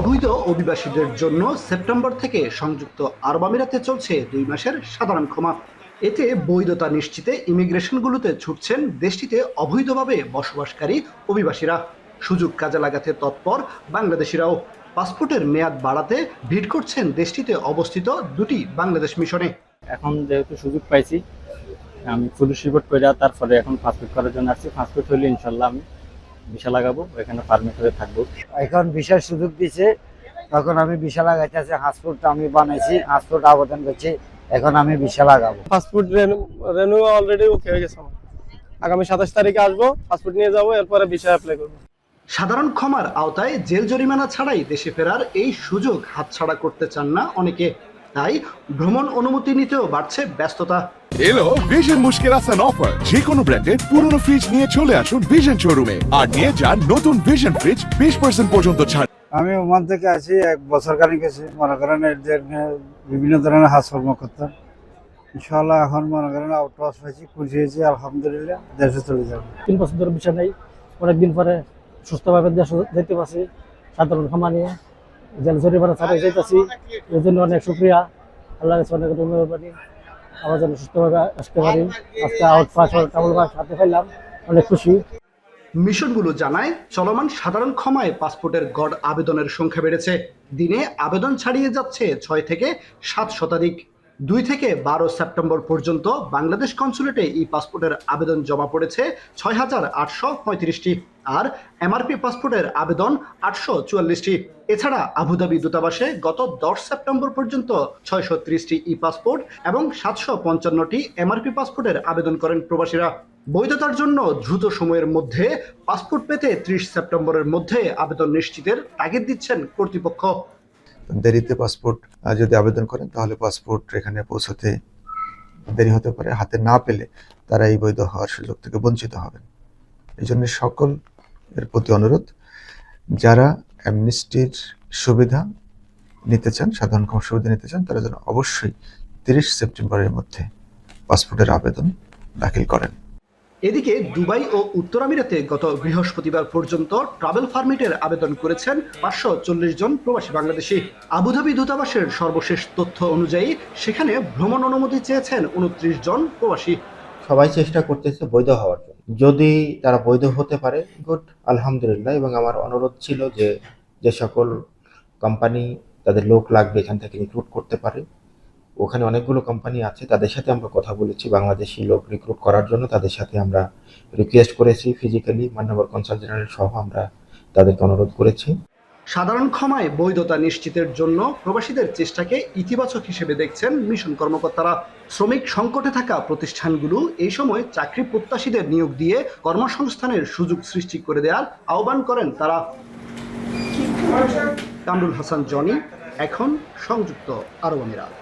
অবৈধ অভিবাসীদের জন্য সেপ্টেম্বর থেকে সংযুক্ত আরব আমিরাতে চলছে 2 মাসের সাধারণ ক্ষমা। এতে বৈধতা নিশ্চিতে ইমিগ্রেশনগুলোতে ছুটছেন দেশটিতে অবৈধভাবে বসবাসকারী অভিবাসীরা। সুযোগ কাজে লাগাতে তৎপর বাংলাদেশিরাও। পাসপোর্টের মেয়াদ বাড়াতে ভিড় করছেন দেশটিতে অবস্থিত 2টি বাংলাদেশ মিশনে। এখন যেহেতু সুযোগ পাইছি, আমি পুলিশ রিপোর্ট করে তারপরে এখন পাসপোর্ট করার জন্য আসছি। পাসপোর্ট হলে ইনশাল্লাহ আমি ভিসা লাগাবো, এখানে পারমিট হয়ে থাকবো। এখন ভিসার সুযোগ দিছে, তখন আমি ভিসা লাগাইতেছি। পাসপোর্ট আমি বানাইছি, পাসপোর্ট আবেদন করছি, এখন আমি ভিসা লাগাবো। পাসপোর্ট রেনু অলরেডি ওকে হয়ে গেছে আমার। আগামী 27 তারিখে আসবো, পাসপোর্ট নিয়ে যাবো, এরপরে ভিসা অ্যাপ্লাই করবো। সাধারণ ক্ষমার আওতায় জেল জরিমানা ছাড়াই দেশে ফেরার এই সুযোগ হাতছাড়া করতে চান না অনেকে। তাই ভ্রমণ অনুমতি নিতেও বাড়ছে ব্যস্ততা। এলো ভিশন মুশকিল আসান অফার। যে কোনো ব্র্যান্ডের পুরনো ফ্রিজ নিয়ে চলে আসুন ভিশন শোরুমে আর নিয়ে যান নতুন ভিশন ফ্রিজ 20% পর্যন্ত ছাড়। আমি ওমান থেকে আছি, 1 বছর কানে গেছি। মনে করেন এদের বিভিন্ন ধরনের কাজকর্ম করতাম। ইনশাআল্লাহ এখন মনে করেন আউট পাস হয়েছি, খুশি হয়েছি, আলহামদুলিল্লাহ। দেশে চলে যাবো। 3 বছর ধরে ভিসা নেই, অনেকদিন পরে সুস্থভাবে দেশে যেতে পারছি সাধারণ ক্ষমা নিয়ে। জেল জরিমানা ছাড়াই যেতেছি, এই জন্য অনেক শুক্রিয়া। আল্লাহ কাছে অনেক ধন্যবাদ। আমার যেন সুস্থভাবে আসতে পারি। আজকে আউট পাস ট্রাভেল পাস হাতে পাইলাম, অনেক খুশি। মিশনগুলো জানায় চলমান সাধারণ ক্ষমায় পাসপোর্টের গড় আবেদনের সংখ্যা বেড়েছে। দিনে আবেদন ছাড়িয়ে যাচ্ছে 6 থেকে 7 শতাধিক। 2 থেকে 12 সেপ্টেম্বর পর্যন্ত বাংলাদেশ কনসুলেটে ই পাসপোর্টের আবেদন জমা পড়েছে 6,835টি, আর এমআরপি পাসপোর্টের আবেদন 844টি। এছাড়া আবুধাবি দূতাবাসে গত 10 সেপ্টেম্বর পর্যন্ত 630টি ই পাসপোর্ট এবং 755টি এমআরপি পাসপোর্টের আবেদন করেন প্রবাসীরা। বৈধতার জন্য দ্রুত সময়ের মধ্যে পাসপোর্ট পেতে 30 সেপ্টেম্বরের মধ্যে আবেদন নিশ্চিতের তাগিদ দিচ্ছেন কর্তৃপক্ষ। দেরিতে পাসপোর্ট যদি আবেদন করেন তাহলে পাসপোর্ট এখানে পৌঁছতে দেরি হতে পারে। হাতে না পেলে তারা এই বৈধ হওয়ার সুযোগ থেকে বঞ্চিত হবেন। এই জন্য সকল এর প্রতি অনুরোধ, যারা অ্যামনিস্টির সুবিধা নিতে চান, সাধারণ ক্ষমা সুবিধা নিতে চান, তারা যেন অবশ্যই 30 সেপ্টেম্বরের মধ্যে পাসপোর্টের আবেদন দাখিল করেন। এদিকে দুবাই ও উত্তর আমিরাতে গত বৃহস্পতিবার পর্যন্ত ট্রাভেল পারমিটের আবেদন করেছেন 540 জন প্রবাসী বাংলাদেশি। আবুধাবি দূতাবাসের সর্বশেষ তথ্য অনুযায়ী সেখানে ভ্রমণ অনুমতি চেয়েছেন 29 জন প্রবাসী। সবাই চেষ্টা করতেছে বৈধ হওয়ার জন্য। যদি তারা বৈধ হতে পারে, গুড, আলহামদুলিল্লাহ। এবং আমার অনুরোধ ছিল যে সকল কোম্পানি তাদের লোক লাগবে এখান থেকে রিক্রুট করতে পারে, ওখানে অনেকগুলো কোম্পানি আছে, তাদের সাথে আমরা কথা বলেছি বাংলাদেশি লোক রিক্রুট করার জন্য। তাদের সাথে আমরা রিকোয়েস্ট করেছি ফিজিক্যালি, মাননীয় কনসাল জেনারেল সহ আমরা তাদেরকে অনুরোধ করেছি। সাধারণ ক্ষমায় বৈধতা নিশ্চিতের জন্য প্রবাসীদের চেষ্টাকে ইতিবাচক হিসেবে দেখছেন মিশন কর্মকর্তারা। শ্রমিক সংকটে থাকা প্রতিষ্ঠানগুলো এই সময় চাকরি প্রত্যাশীদের নিয়োগ দিয়ে কর্মসংস্থানের সুযোগ সৃষ্টি করে দেওয়ার আহ্বান করেন তারা। কামরুল হাসান জনি, এখন সংযুক্ত আরব আমিরাত।